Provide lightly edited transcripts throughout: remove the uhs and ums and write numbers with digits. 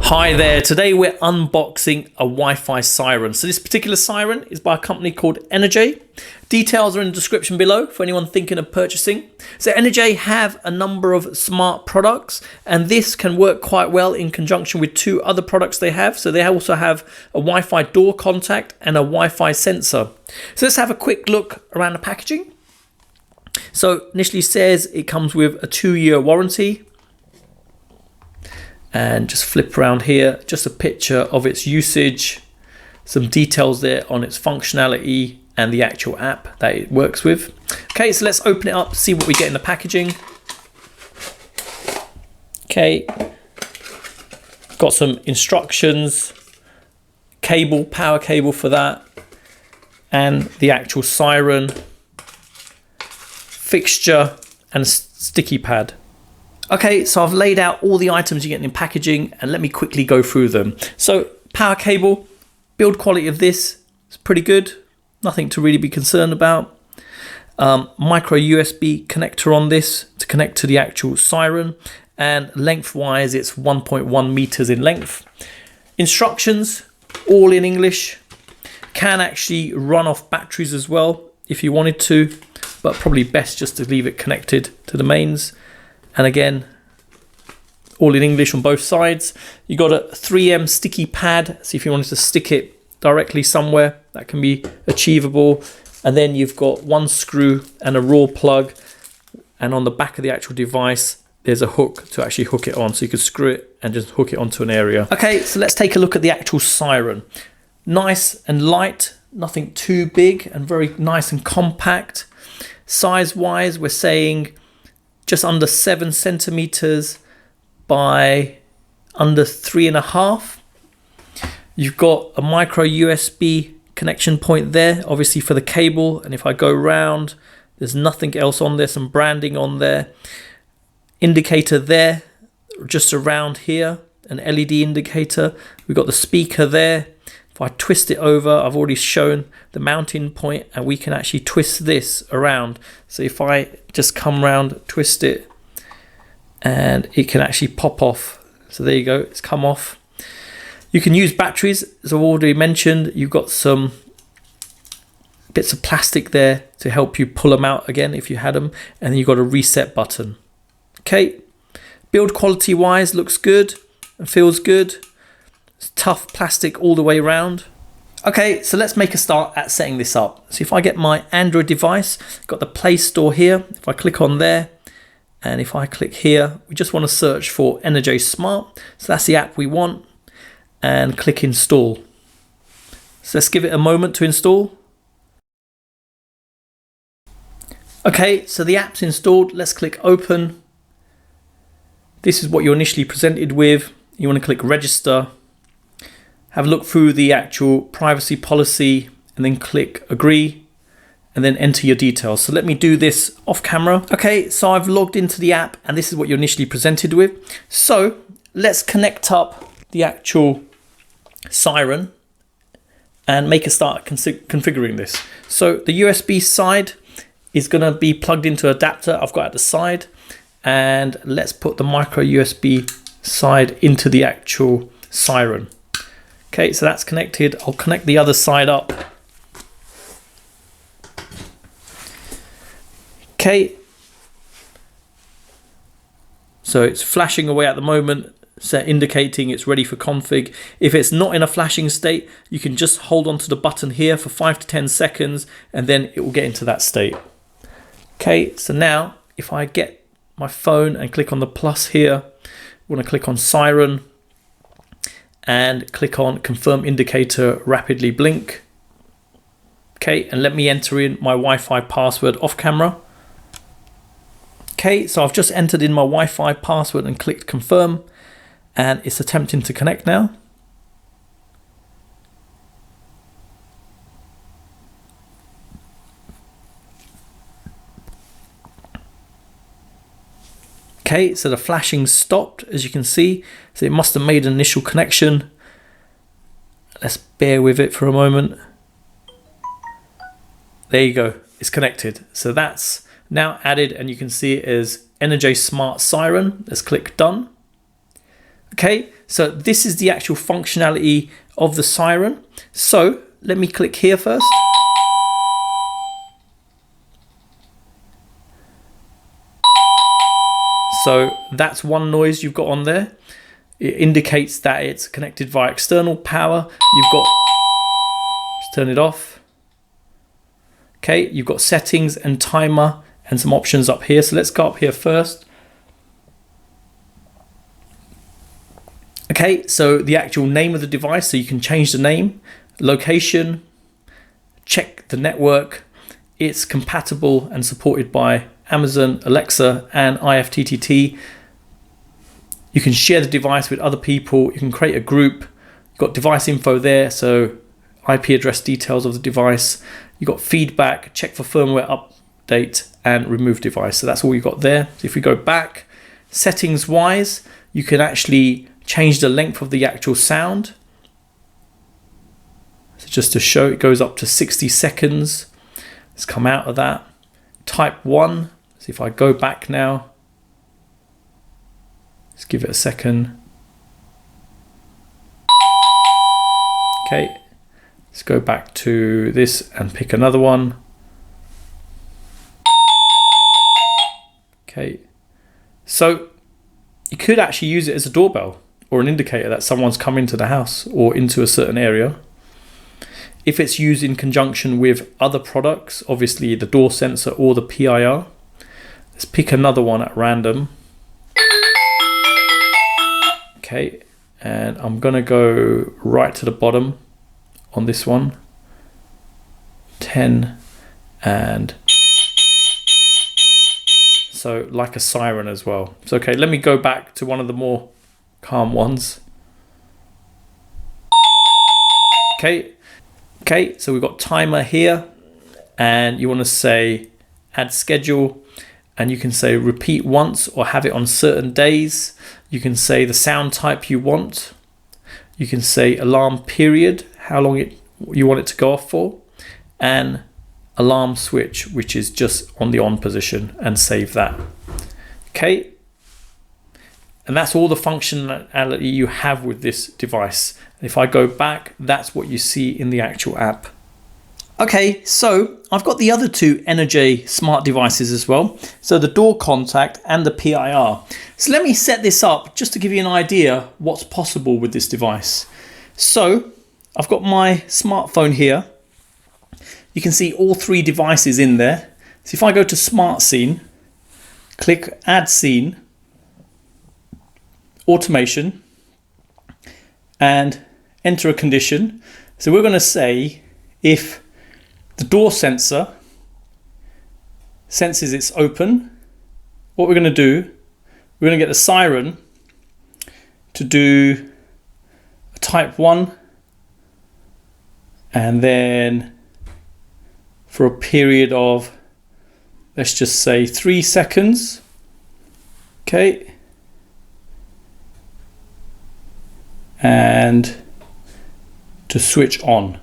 Hi there, today we're unboxing a Wi-Fi siren. So this particular siren is by a company called ENER-J. Details are in the description below for anyone thinking of purchasing. So ENER-J have a number of smart products, and this can work quite well in conjunction with two other products they have. So they also have a Wi-Fi door contact and a Wi-Fi sensor. So let's have a quick look around the packaging. So initially says it comes with a 2-year warranty. And just flip around here, just a picture of its usage, some details there on its functionality and the actual app that it works with. Okay, so let's open it up, see what we get in the packaging. Okay, got some instructions, cable, power cable for that, and the actual siren, fixture and sticky pad. Okay, so I've laid out all the items you get in packaging, and let me quickly go through them. So power cable, build quality of this is pretty good. Nothing to really be concerned about. Micro USB connector on this to connect to the actual siren, and lengthwise it's 1.1 meters in length. Instructions, all in English. Can actually run off batteries as well if you wanted to, but probably best just to leave it connected to the mains. And again, all in English on both sides. You got a 3M sticky pad, so if you wanted to stick it directly somewhere, that can be achievable. And then you've got one screw and a raw plug, and on the back of the actual device there's a hook to actually hook it on, so you can screw it and just hook it onto an area. Okay, so let's take a look at the actual siren. Nice and light, nothing too big, and very nice and compact. Size wise, we're saying just under 7 centimeters by under 3.5. You've got a micro USB connection point there, obviously for the cable. And if I go round, there's nothing else on there, some branding on there. Indicator there, just around here, an LED indicator. We've got the speaker there. If I twist it over, I've already shown the mounting point, and we can actually twist this around. So if I just come around, twist it, and it can actually pop off. So there you go, it's come off. You can use batteries, as I've already mentioned. You've got some bits of plastic there to help you pull them out again if you had them, and then you've got a reset button. Okay, build quality wise looks good and feels good. It's tough plastic all the way around. Okay, so let's make a start at setting this up. So if I get my Android device, got the Play Store here. If I click on there, and if I click here, we just want to search for ENER-J Smart. So that's the app we want, and click install. So let's give it a moment to install. Okay, so the app's installed. Let's click open. This is what you're initially presented with. You want to click register. Have a look through the actual privacy policy, and then click agree, and then enter your details. So let me do this off camera. Okay, so I've logged into the app, and this is what you're initially presented with. So let's connect up the actual siren and make a start configuring this. So the USB side is going to be plugged into an adapter I've got at the side, and let's put the micro USB side into the actual siren. Okay, so that's connected. I'll connect the other side up. Okay. So it's flashing away at the moment, so indicating it's ready for config. If it's not in a flashing state, you can just hold on to the button here for 5 to 10 seconds, and then it will get into that state. Okay, so now if I get my phone and click on the plus here, I want to click on siren, and click on confirm indicator rapidly blink. Okay, and let me enter in my Wi-Fi password off camera. Okay, so I've just entered in my Wi-Fi password and clicked confirm, and it's attempting to connect now. Okay, so the flashing stopped, as you can see. So it must have made an initial connection. Let's bear with it for a moment. There you go, it's connected. So that's now added, and you can see it as ENER-J Smart Siren. Let's click done. Okay, So this is the actual functionality of the siren. So let me click here first. So that's one noise you've got on there. It indicates that it's connected via external power. You've got, let's turn it off. Okay, you've got settings and timer and some options up here. So let's go up here first. Okay, so the actual name of the device, so you can change the name, location, check the network. It's compatible and supported by Amazon, Alexa, and IFTTT. You can share the device with other people. You can create a group. You've got device info there, so IP address details of the device. You've got feedback, check for firmware update, and remove device. So that's all you've got there. So if we go back, settings wise, you can actually change the length of the actual sound. So just to show, it goes up to 60 seconds. Let's come out of that. Type 1. So if I go back now, let's give it a second. Okay, let's go back to this and pick another one. Okay, so you could actually use it as a doorbell or an indicator that someone's come into the house or into a certain area. If it's used in conjunction with other products, obviously the door sensor or the PIR. Let's pick another one at random. Okay, and I'm gonna go right to the bottom on this one. 10 and so like a siren as well. So okay, let me go back to one of the more calm ones. Okay, so we've got timer here, and you want to say add schedule, and you can say repeat once or have it on certain days. You can say the sound type you want. You can say alarm period, how long you want it to go off for, and alarm switch, which is just on the on position, and save that. Okay. And that's all the functionality you have with this device. If I go back, that's what you see in the actual app. Okay, so I've got the other two ENER-J smart devices as well. So the door contact and the PIR. So let me set this up just to give you an idea what's possible with this device. So I've got my smartphone here. You can see all three devices in there. So if I go to Smart Scene, click Add Scene, Automation, and enter a condition. So we're going to say if the door sensor senses it's open, what we're going to do, we're going to get the siren to do a type 1, and then for a period of, let's just say 3 seconds. Okay. And to switch on.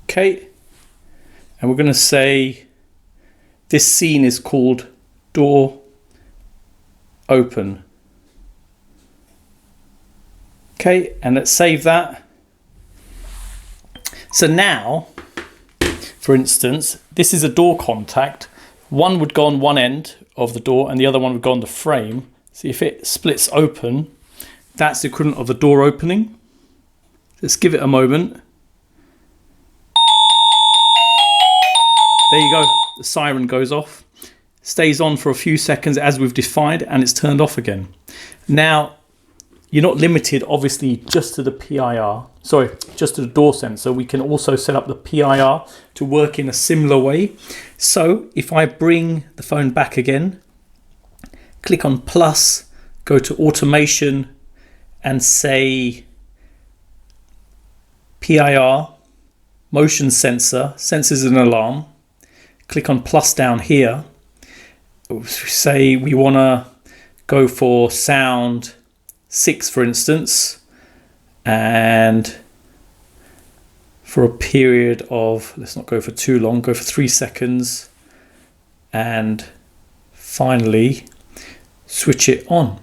Okay, and we're going to say this scene is called door open. Okay, and let's save that. So now, for instance, this is a door contact. One would go on one end of the door and the other one would go on the frame. See if it splits open, that's the equivalent of the door opening. Let's give it a moment. There you go, the siren goes off, stays on for a few seconds as we've defined, and it's turned off again. Now, you're not limited obviously just to the PIR, just to the door sensor. We can also set up the PIR to work in a similar way. So if I bring the phone back again, click on plus, go to automation, and say PIR, motion sensor, senses an alarm. Click on plus down here. Say we want to go for sound 6, for instance, and for a period of, let's not go for too long, go for 3 seconds, and finally switch it on.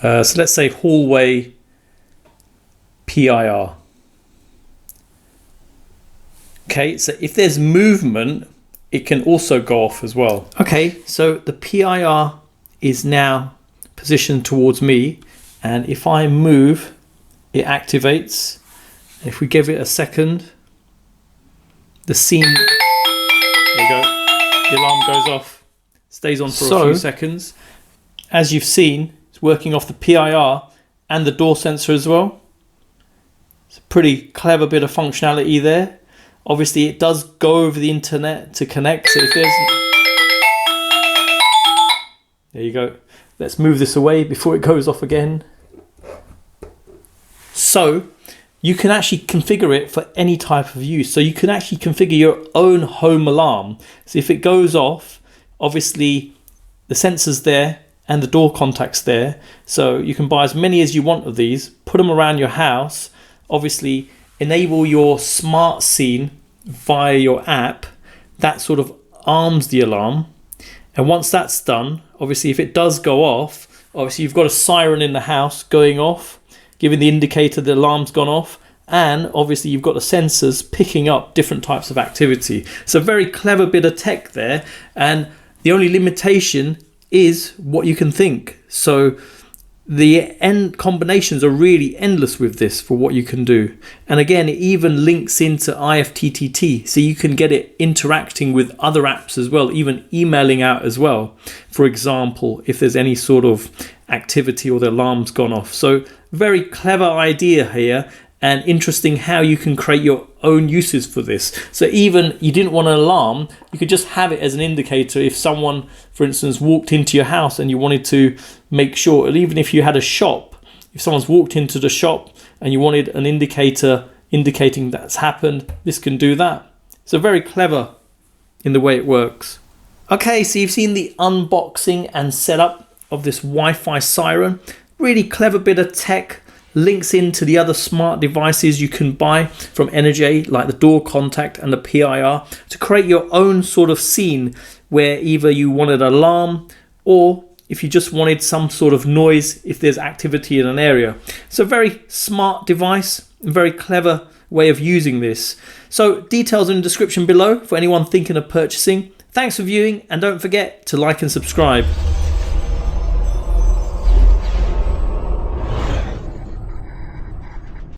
So let's say hallway PIR. Okay, so if there's movement, it can also go off as well. Okay, so the PIR is now positioned towards me, and if I move, it activates. If we give it a second, the scene, there you go, the alarm goes off, stays on for a few seconds. As you've seen, it's working off the PIR and the door sensor as well. It's a pretty clever bit of functionality there. Obviously it does go over the internet to connect, so if there's, there you go. Let's move this away before it goes off again. So you can actually configure it for any type of use. So you can actually configure your own home alarm. So if it goes off, obviously the sensor's there and the door contact's there. So you can buy as many as you want of these, put them around your house, obviously enable your smart scene via your app. That sort of arms the alarm. And once that's done, obviously if it does go off, obviously you've got a siren in the house going off, giving the indicator the alarm's gone off, and obviously you've got the sensors picking up different types of activity. It's a very clever bit of tech there, and the only limitation is what you can think. So the end combinations are really endless with this for what you can do. And again, it even links into IFTTT, so you can get it interacting with other apps as well, even emailing out as well. For example, if there's any sort of activity or the alarm's gone off. So very clever idea here, and interesting how you can create your own uses for this. So even you didn't want an alarm, you could just have it as an indicator. If someone, for instance, walked into your house and you wanted to make sure, and even if you had a shop, if someone's walked into the shop and you wanted an indicator indicating that's happened, this can do that. So very clever in the way it works. Okay, so you've seen the unboxing and setup of this Wi-Fi Siren. Really clever bit of tech. Links into the other smart devices you can buy from ENER-J, like the door contact and the PIR, to create your own sort of scene where either you wanted an alarm or if you just wanted some sort of noise if there's activity in an area. It's a very smart device, a very clever way of using this. So details in the description below for anyone thinking of purchasing. Thanks for viewing, and don't forget to like and subscribe.